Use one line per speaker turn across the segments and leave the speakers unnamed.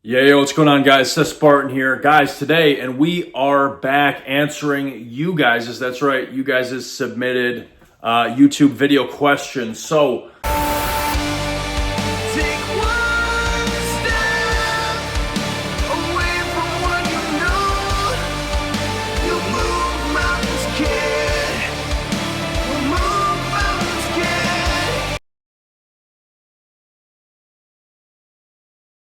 Yeah, yo, what's going on, guys? Seth Spartan here, guys, today, and we are back answering you guys', that's right, you guys' submitted YouTube video questions. So,
Take one step away from what you know. You'll move mountains, kid. You'll move mountains, kid.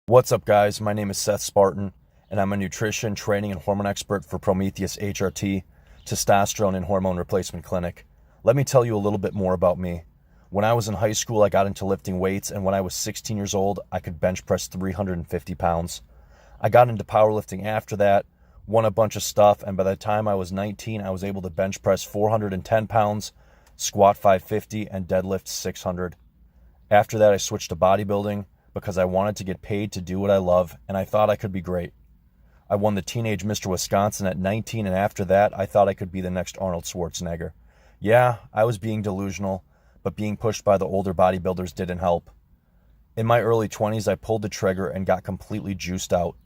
What's up, guys? My name is Seth Spartan, and I'm a nutrition, training, and hormone expert for Prometheus HRT, Testosterone and Hormone Replacement Clinic. Let me tell you a little bit more about me. When I was in high school, I got into lifting weights, and when I was 16 years old, I could bench press 350 pounds. I got into powerlifting after that, won a bunch of stuff, and by the time I was 19, I was able to bench press 410 pounds, squat 550, and deadlift 600. After that, I switched to bodybuilding because I wanted to get paid to do what I love, and I thought I could be great. I won the Teenage Mr. Wisconsin at 19, and after that, I thought I could be the next Arnold Schwarzenegger. Yeah, I was being delusional, but being pushed by the older bodybuilders didn't help. In my early 20s, I pulled the trigger and got completely juiced out.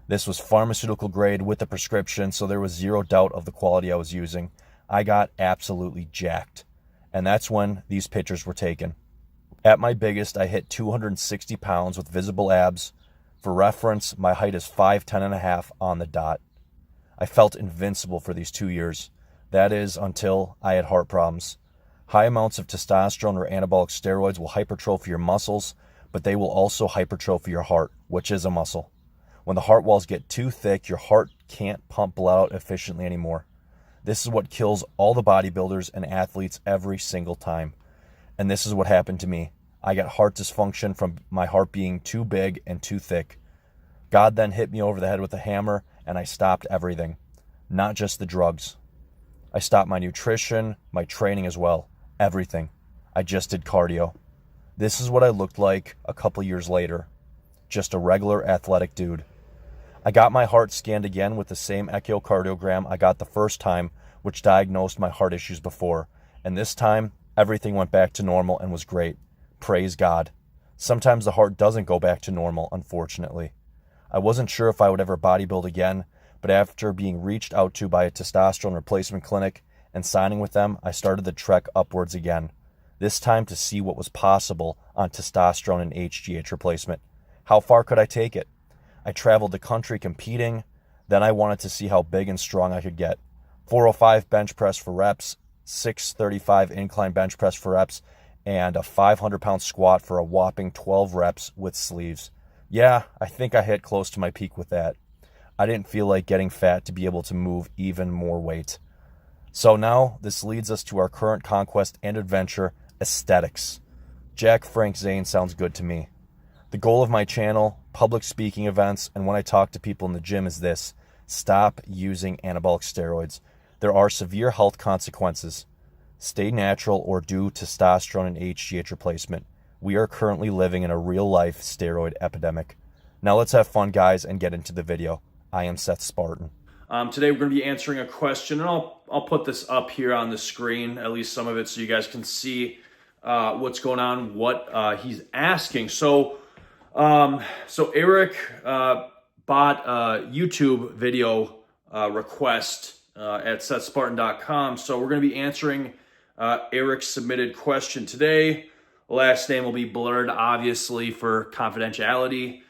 This was pharmaceutical grade with a prescription, so there was zero doubt of the quality I was using. I got absolutely jacked, and that's when these pictures were taken. At my biggest, I hit 260 pounds with visible abs. For reference, my height is 5'10 and a half on the dot. I felt invincible for these 2 years. That is, until I had heart problems. High amounts of testosterone or anabolic steroids will hypertrophy your muscles, but they will also hypertrophy your heart, which is a muscle. When the heart walls get too thick, your heart can't pump blood out efficiently anymore. This is what kills all the bodybuilders and athletes every single time. And this is what happened to me. I got heart dysfunction from my heart being too big and too thick. God then hit me over the head with a hammer, and I stopped everything, not just the drugs. I stopped my nutrition, my training as well, everything. I just did cardio. This is what I looked like a couple years later. Just a regular athletic dude. I got my heart scanned again with the same echocardiogram I got the first time, which diagnosed my heart issues before, and this time, everything went back to normal and was great. Praise God. Sometimes the heart doesn't go back to normal, unfortunately. I wasn't sure if I would ever bodybuild again, but after being reached out to by a testosterone replacement clinic and signing with them, I started the trek upwards again. This time to see what was possible on testosterone and HGH replacement. How far could I take it? I traveled the country competing. Then I wanted to see how big and strong I could get. 405 bench press for reps, 635 incline bench press for reps, and a 500-pound squat for a whopping 12 reps with sleeves. Yeah, I think I hit close to my peak with that. I didn't feel like getting fat to be able to move even more weight. So now this leads us to our current conquest and adventure, aesthetics. Jack Frank Zane sounds good to me. The goal of my channel, public speaking events, and when I talk to people in the gym is this: stop using anabolic steroids. There are severe health consequences. Stay natural or do testosterone and HGH replacement. We are currently living in a real-life steroid epidemic. Now let's have fun, guys, and get into the video. I am Seth Spartan.
today we're going to be answering a question, and I'll put this up here on the screen, at least some of it, so you guys can see what's going on, what he's asking. So Eric bought a YouTube video request at SethSpartan.com. So we're going to be answering Eric's submitted question today. Last name will be blurred, obviously, for confidentiality,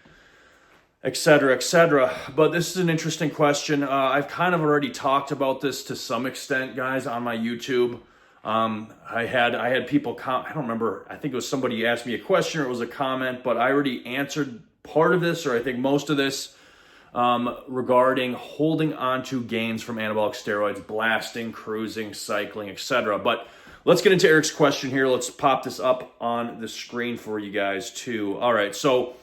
etc., etc. But this is an interesting question. I've kind of already talked about this to some extent, guys, on my YouTube. I had people I don't remember. I think it was somebody asked me a question or it was a comment, but I already answered part of this, or I think most of this, regarding holding on to gains from anabolic steroids, blasting, cruising, cycling, etc. But let's get into Eric's question here. Let's pop this up on the screen for you guys too. All right, so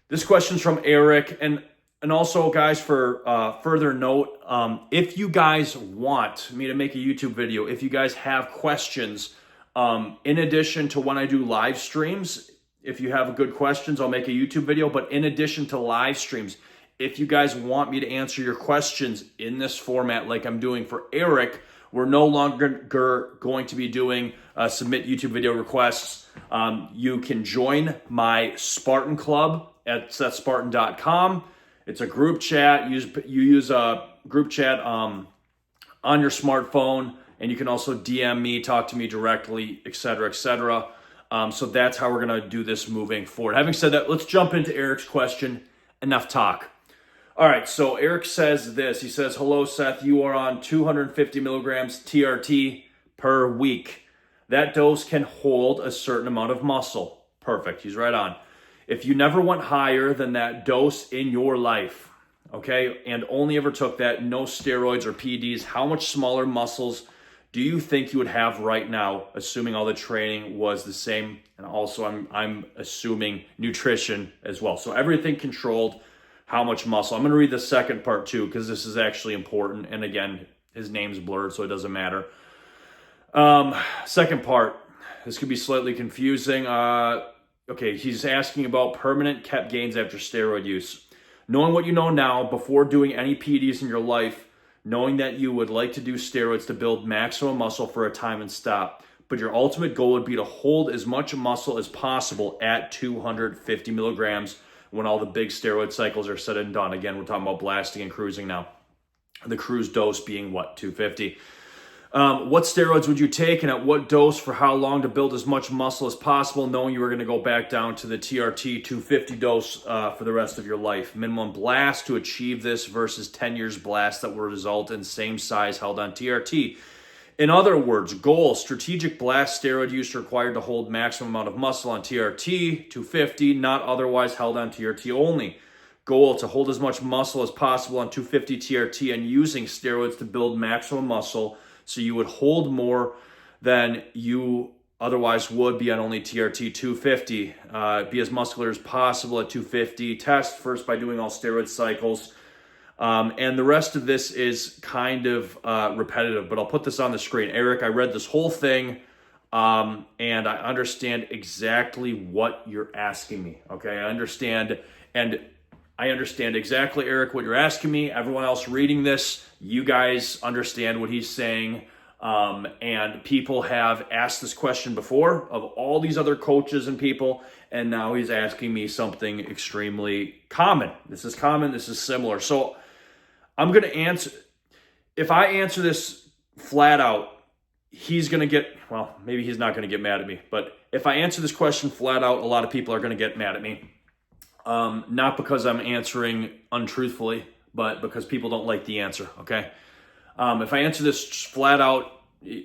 this question's from Eric, and also, guys, for further note, if you guys want me to make a YouTube video, if you guys have questions, in addition to when I do live streams, if you have good questions, I'll make a YouTube video. But in addition to live streams, if you guys want me to answer your questions in this format like I'm doing for Eric, we're no longer going to be doing submit YouTube video requests. You can join my Spartan Club at SethSpartan.com. It's a group chat. You use a group chat on your smartphone, and you can also DM me, talk to me directly, etc., etc. So that's how we're going to do this moving forward. Having said that, let's jump into Eric's question. Enough talk. All right, so Eric says this. He says, hello, Seth. You are on 250 milligrams TRT per week. That dose can hold a certain amount of muscle. Perfect. He's right on. If you never went higher than that dose in your life, okay, and only ever took that, no steroids or PEDs, how much smaller muscles do you think you would have right now, assuming all the training was the same? And also I'm assuming nutrition as well. So everything controlled, how much muscle. I'm going to read the second part too, because this is actually important. And again, his name's blurred, so it doesn't matter. Second part, this could be slightly confusing. Okay, he's asking about permanent kept gains after steroid use. Knowing what you know now, before doing any PEDs in your life, knowing that you would like to do steroids to build maximum muscle for a time and stop, but your ultimate goal would be to hold as much muscle as possible at 250 milligrams when all the big steroid cycles are said and done. Again, we're talking about blasting and cruising now. The cruise dose being what, 250. What steroids would you take and at what dose for how long to build as much muscle as possible, knowing you were going to go back down to the TRT 250 dose for the rest of your life? Minimum blast to achieve this versus 10 years blast that will result in same size held on TRT. In other words, goal, strategic blast steroid use required to hold maximum amount of muscle on TRT 250, not otherwise held on TRT only. Goal, to hold as much muscle as possible on 250 TRT and using steroids to build maximum muscle, so you would hold more than you otherwise would be on only TRT 250. Be as muscular as possible at 250. Test first by doing all steroid cycles. And the rest of this is kind of repetitive, but I'll put this on the screen. Eric, I read this whole thing, and I understand exactly what you're asking me. Okay, I understand exactly, Eric, what you're asking me. Everyone else reading this, you guys understand what he's saying. And people have asked this question before of all these other coaches and people, and now he's asking me something extremely common. This is common, this is similar. So I'm going to answer, if I answer this flat out, he's going to get, well, maybe he's not going to get mad at me, but if I answer this question flat out, a lot of people are going to get mad at me. Not because I'm answering untruthfully, but because people don't like the answer, okay? If I answer this flat out,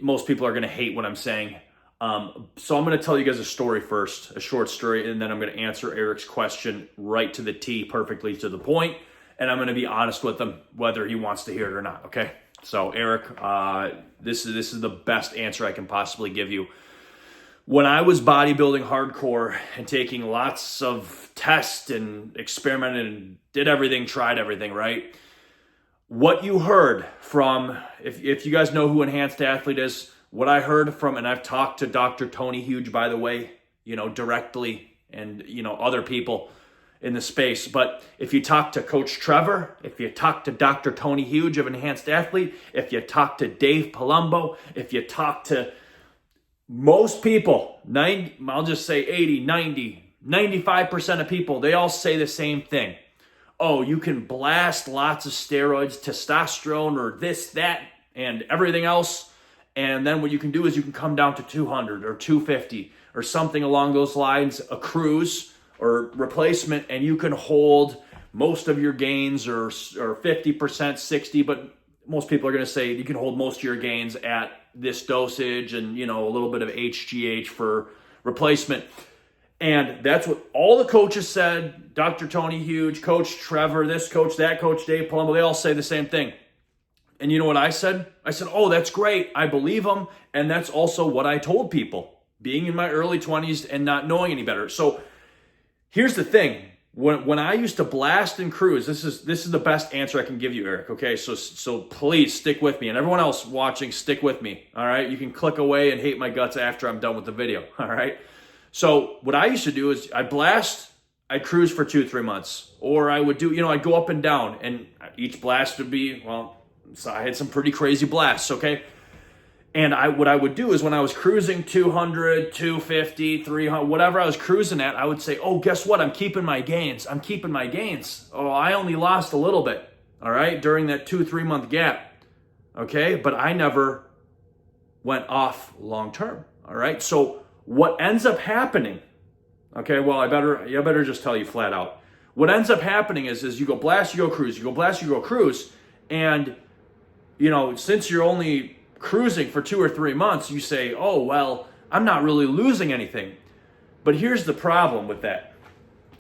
most people are going to hate what I'm saying. So I'm going to tell you guys a story first, a short story, and then I'm going to answer Eric's question right to the T, perfectly to the point, and I'm going to be honest with him, whether he wants to hear it or not, okay? So Eric, this is the best answer I can possibly give you. When I was bodybuilding hardcore and taking lots of tests and experimented and did everything, tried everything, right? What you heard from, if you guys know who Enhanced Athlete is, what I heard from, and I've talked to Dr. Tony Huge, by the way, directly, and, other people in the space. But if you talk to Coach Trevor, if you talk to Dr. Tony Huge of Enhanced Athlete, if you talk to Dave Palumbo, if you talk to most people, I'll just say 80, 90, 95% of people, they all say the same thing. Oh, you can blast lots of steroids, testosterone, or this, that, and everything else. And then what you can do is you can come down to 200 or 250 or something along those lines, a cruise or replacement, and you can hold most of your gains or 50%, 60, but most people are going to say you can hold most of your gains at this dosage and, a little bit of HGH for replacement. And that's what all the coaches said. Dr. Tony Huge, Coach Trevor, this coach, that coach, Dave Palumbo, they all say the same thing. And you know what I said? I said, oh, that's great. I believe them. And that's also what I told people, being in my early 20s and not knowing any better. So here's the thing. When I used to blast and cruise, this is the best answer I can give you, Eric, okay? So please stick with me. And everyone else watching, stick with me, all right? You can click away and hate my guts after I'm done with the video, all right? So what I used to do is I'd blast, I'd cruise for 2-3 months. Or I would do, I'd go up and down. And each blast would be, so I had some pretty crazy blasts, okay? And what I would do is when I was cruising 200, 250, 300, whatever I was cruising at, I would say, oh, guess what? I'm keeping my gains. I'm keeping my gains. Oh, I only lost a little bit, all right, during that 2-3 month gap, okay? But I never went off long term, all right? So what ends up happening, okay, well, I better just tell you flat out. What ends up happening is you go blast, you go cruise, you go blast, you go cruise, and, since you're only cruising for 2 or 3 months, you say, oh, well, I'm not really losing anything. But here's the problem with that.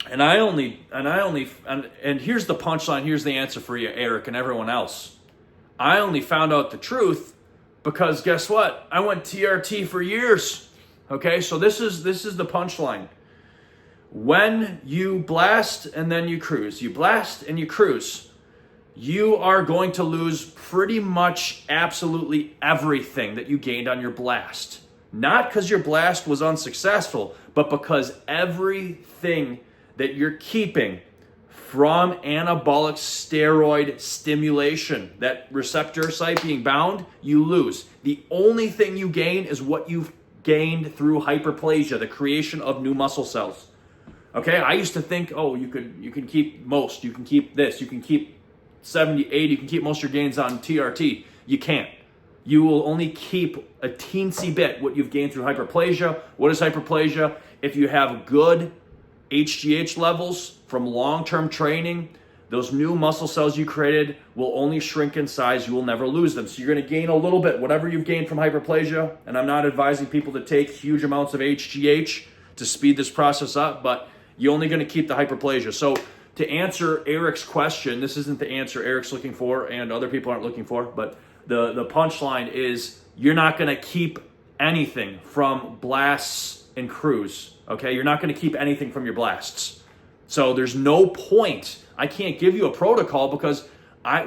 And here's the punchline, here's the answer for you, Eric, and everyone else. I only found out the truth because guess what? I went TRT for years. Okay, so this is the punchline. When you blast and then you cruise, you blast and you cruise, you are going to lose pretty much absolutely everything that you gained on your blast. Not because your blast was unsuccessful, but because everything that you're keeping from anabolic steroid stimulation, that receptor site being bound, you lose. The only thing you gain is what you've gained through hyperplasia, the creation of new muscle cells. Okay, I used to think, oh, you can keep most, you can keep this, you can keep 70, 80, you can keep most of your gains on TRT. You can't. You will only keep a teensy bit what you've gained through hyperplasia. What is hyperplasia? If you have good HGH levels from long-term training, those new muscle cells you created will only shrink in size. You will never lose them. So you're going to gain a little bit, whatever you've gained from hyperplasia. And I'm not advising people to take huge amounts of HGH to speed this process up, but you're only going to keep the hyperplasia. So to answer Eric's question, this isn't the answer Eric's looking for and other people aren't looking for, but the punchline is you're not going to keep anything from blasts and cruise, okay? You're not going to keep anything from your blasts. So there's no point. I can't give you a protocol because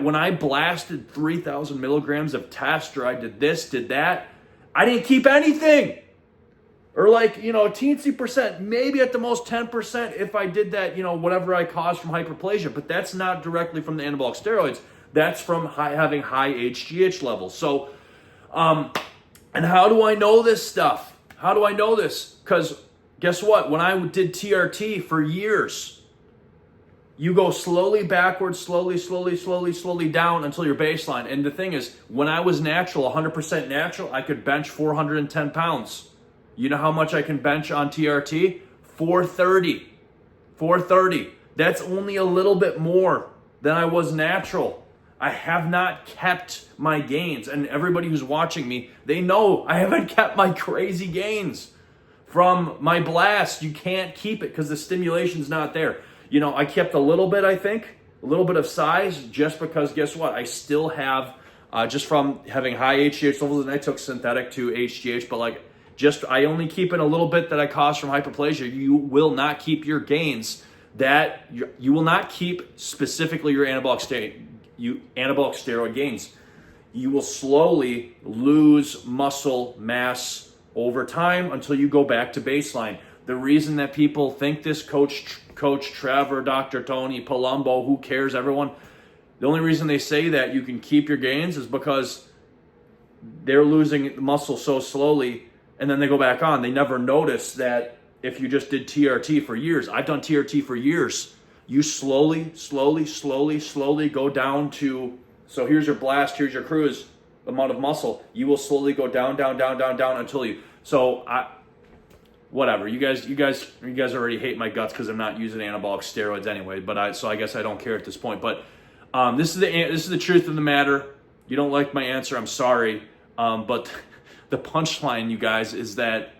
when I blasted 3,000 milligrams of test or I did this, did that, I didn't keep anything. Or a teensy percent, maybe at the most 10% if I did that, whatever I caused from hyperplasia. But that's not directly from the anabolic steroids. That's from having high HGH levels. So, and how do I know this stuff? How do I know this? Because guess what? When I did TRT for years, you go slowly backwards, slowly down until your baseline. And the thing is, when I was natural, 100% natural, I could bench 410 pounds. You know how much I can bench on TRT? 430. 430. That's only a little bit more than I was natural. I have not kept my gains. And everybody who's watching me, they know I haven't kept my crazy gains from my blast. You can't keep it because the stimulation's not there. I kept a little bit, I think, a little bit of size just because, guess what? I still have, just from having high HGH levels, and I took synthetic to HGH, but I only keep in a little bit that I caused from hyperplasia. You will not keep your gains that you will not keep specifically your anabolic steroid gains. You will slowly lose muscle mass over time until you go back to baseline. The reason that people think this, Coach Trevor, Dr. Tony, Palumbo, who cares, everyone, the only reason they say that you can keep your gains is because they're losing muscle so slowly and then they go back on. They never notice that if you just did TRT for years, I've done TRT for years, you slowly go down to, so here's your blast, here's your cruise, amount of muscle. You will slowly go down until you, whatever. You guys already hate my guts because I'm not using anabolic steroids anyway, but I guess I don't care at this point. But this is the truth of the matter. You don't like my answer, I'm sorry. But the punchline, you guys, is that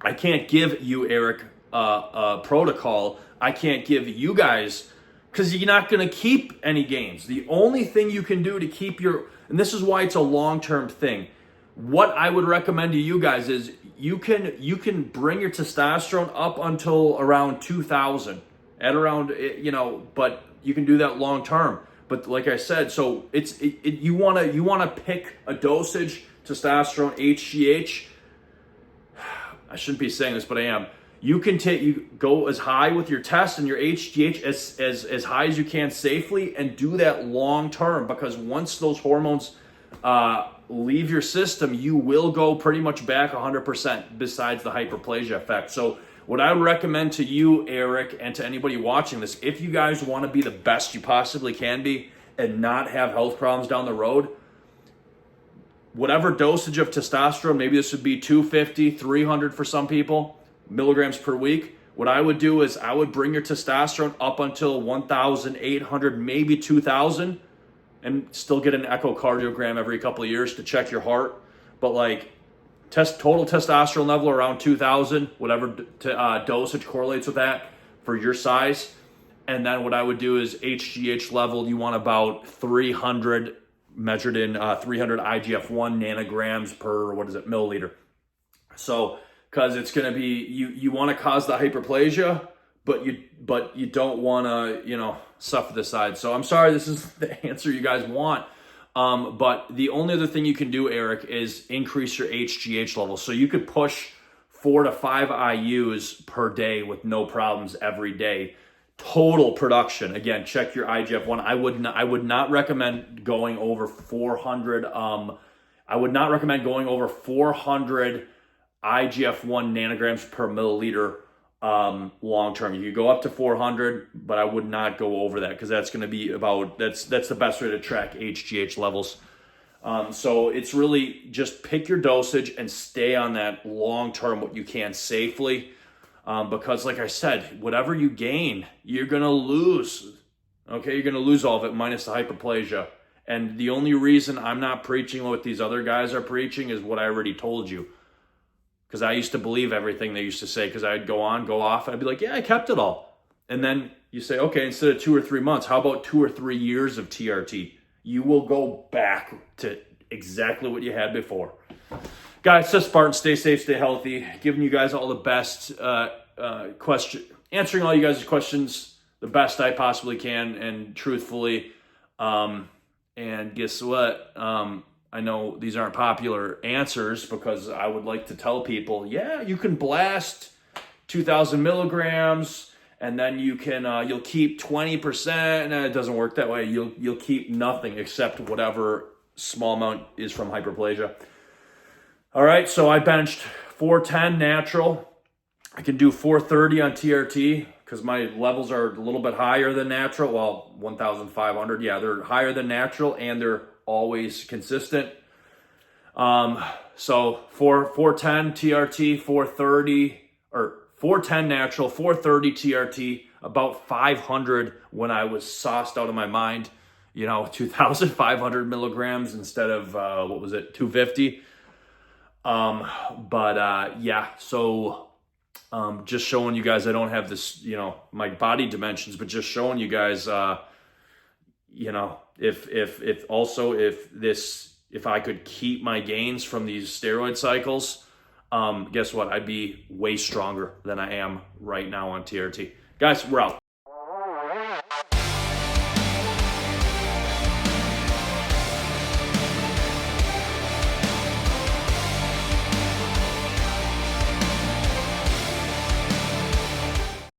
I can't give you, Eric, a protocol. I can't give you guys, because you're not going to keep any gains. The only thing you can do to keep and this is why it's a long-term thing. What I would recommend to you guys is you can bring your testosterone up until around 2,000, at around, but you can do that long-term. But like I said, so you want to pick a dosage, testosterone, HGH. I shouldn't be saying this, but I am. You go as high with your test and your HGH as high as you can safely, and do that long term, because once those hormones leave your system, you will go pretty much back 100% besides the hyperplasia effect. So what I would recommend to you, Eric, and to anybody watching this, if you guys want to be the best you possibly can be and not have health problems down the road, whatever dosage of testosterone, maybe this would be 250, 300 for some people, milligrams per week. What I would do is I would bring your testosterone up until 1,800, maybe 2,000, and still get an echocardiogram every couple of years to check your heart. But like total testosterone level around 2,000, whatever dosage correlates with that for your size. And then what I would do is HGH level, you want about 300 measured in 300 IGF-1 nanograms per, milliliter. So, because it's going to be, you want to cause the hyperplasia, but you don't want to, suffer the side. So I'm sorry, this is the answer you guys want. But the only other thing you can do, Eric, is increase your HGH level. So you could push 4 to 5 IUs per day with no problems every day. Total production. Again, check your IGF-1. I would not recommend going over 400. I would not recommend going over 400 IGF-1 nanograms per milliliter long term. You could go up to 400, but I would not go over that because that's going to be that's the best way to track HGH levels. So it's really just pick your dosage and stay on that long term what you can safely. Because like I said, whatever you gain, you're going to lose. Okay, you're going to lose all of it minus the hyperplasia. And the only reason I'm not preaching what these other guys are preaching is what I already told you. Because I used to believe everything they used to say, because I'd go off, and I'd be like, yeah, I kept it all. And then you say, okay, instead of 2 or 3 months, how about 2 or 3 years of TRT? You will go back to exactly what you had before. Guys, it's Spartan. Stay safe, stay healthy. Giving you guys all the best answering all you guys' questions the best I possibly can and truthfully. And guess what? I know these aren't popular answers because I would like to tell people, yeah, you can blast 2,000 milligrams and then you can you'll keep 20%. And it doesn't work that way. You'll keep nothing except whatever small amount is from hyperplasia. All right, so I benched 410 natural. I can do 430 on TRT because my levels are a little bit higher than natural. Well, 1,500. Yeah, they're higher than natural and they're always consistent. So 410 TRT, 430, or 410 natural, 430 TRT, about 500 when I was sauced out of my mind. 2,500 milligrams instead of, 250. Yeah, so just showing you guys I don't have this, my body dimensions, but just showing you guys, if I could keep my gains from these steroid cycles, guess what? I'd be way stronger than I am right now on TRT. Guys, we're out.